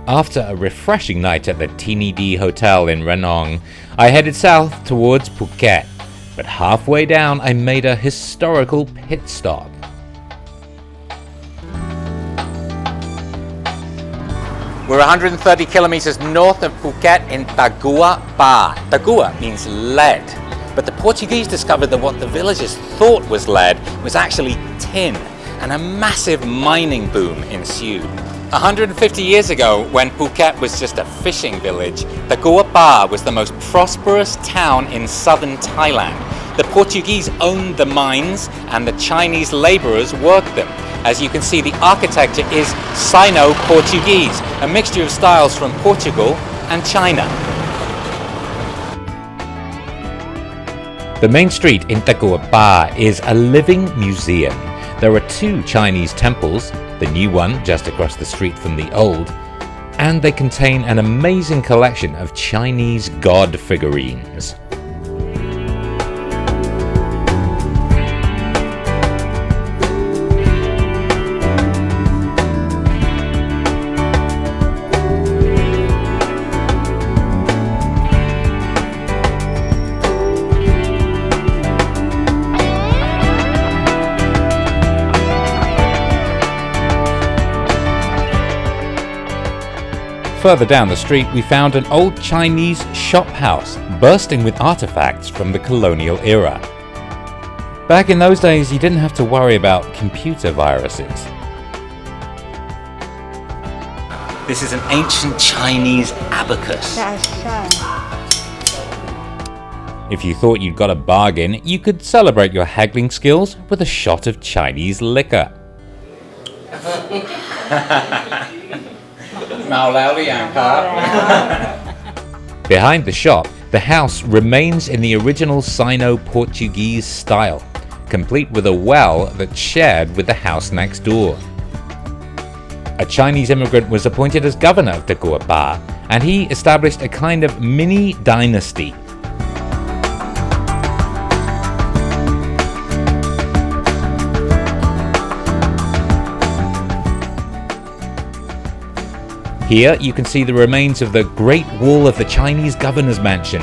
After a refreshing night at the Teeny D Hotel in Ranong, I headed south towards Phuket, but halfway down I made a historical pit stop. We're 130 kilometers north of Phuket in Kua Pa. Kua means lead, but the Portuguese discovered that what the villagers thought was lead was actually tin, and a massive mining boom ensued. 150 years ago, when Phuket was just a fishing village, Kua Pa was the most prosperous town in southern Thailand. The Portuguese owned the mines and the Chinese laborers worked them. As you can see, the architecture is Sino-Portugese, a mixture of styles from Portugal and China. The main street in Kua Pa is a living museum. There are 2 Chinese temples, the new one just across the street from the old, and they contain an amazing collection of Chinese god figurines. Further down the street, we found an old Chinese shop house bursting with artifacts from the colonial era. Back in those days, you didn't have to worry about computer viruses. This is an ancient Chinese abacus. If you thought you'd got a bargain, you could celebrate your haggling skills with a shot of Chinese liquor. Behind the shop, the house remains in the original Sino-Portugese style, complete with a well that's shared with the house next door. A Chinese immigrant was appointed as governor of Kua Pa, and he established a kind of mini dynasty. Here you can see the remains of the Great Wall of the Chinese Governor's Mansion.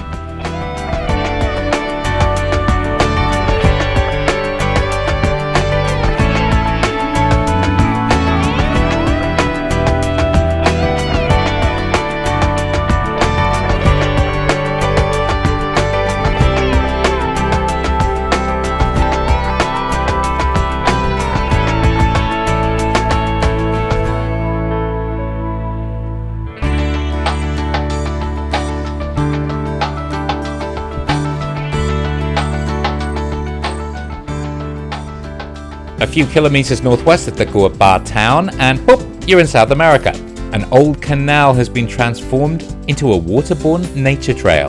A few kilometers northwest of the Kua Pa town, and boop, you're in South America. An old canal has been transformed into a waterborne nature trail.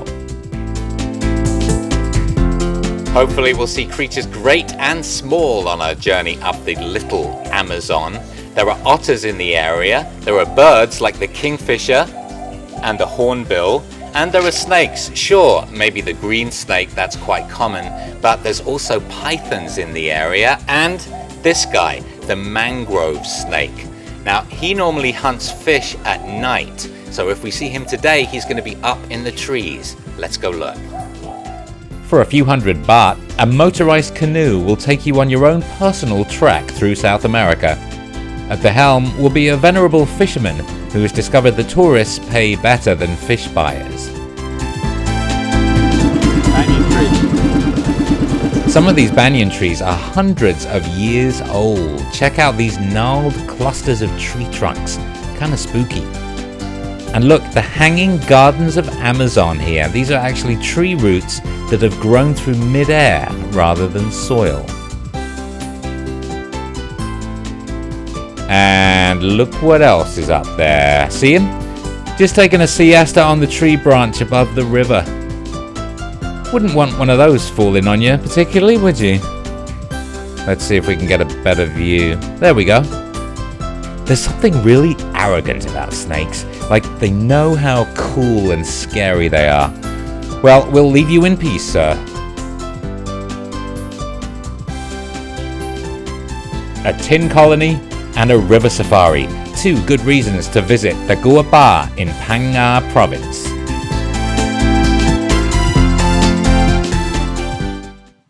Hopefully we'll see creatures great and small on our journey up the little Amazon. There are otters in the area, there are birds like the kingfisher and the hornbill, and there are snakes. Sure, maybe the green snake, that's quite common, but there's also pythons in the area, and this guy, the mangrove snake. Now, he normally hunts fish at night, so if we see him today, he's going to be up in the trees. Let's go look. For a few hundred baht, a motorized canoe will take you on your own personal trek through South America. At the helm will be a venerable fisherman who has discovered that tourists pay better than fish buyers. Some of these banyan trees are hundreds of years old. Check out these gnarled clusters of tree trunks. Kinda spooky. And look, the hanging gardens of Amazon here. These are actually tree roots that have grown through mid-air rather than soil. And look what else is up there. See him? Just taking a siesta on the tree branch above the river. Wouldn't want one of those falling on you particularly, would you? Let's see if we can get a better view. There we go. There's something really arrogant about snakes. Like they know how cool and scary they are. Well, we'll leave you in peace, sir. A tin colony and a river safari. 2 good reasons to visit the Kua Pa in Phang Nga province.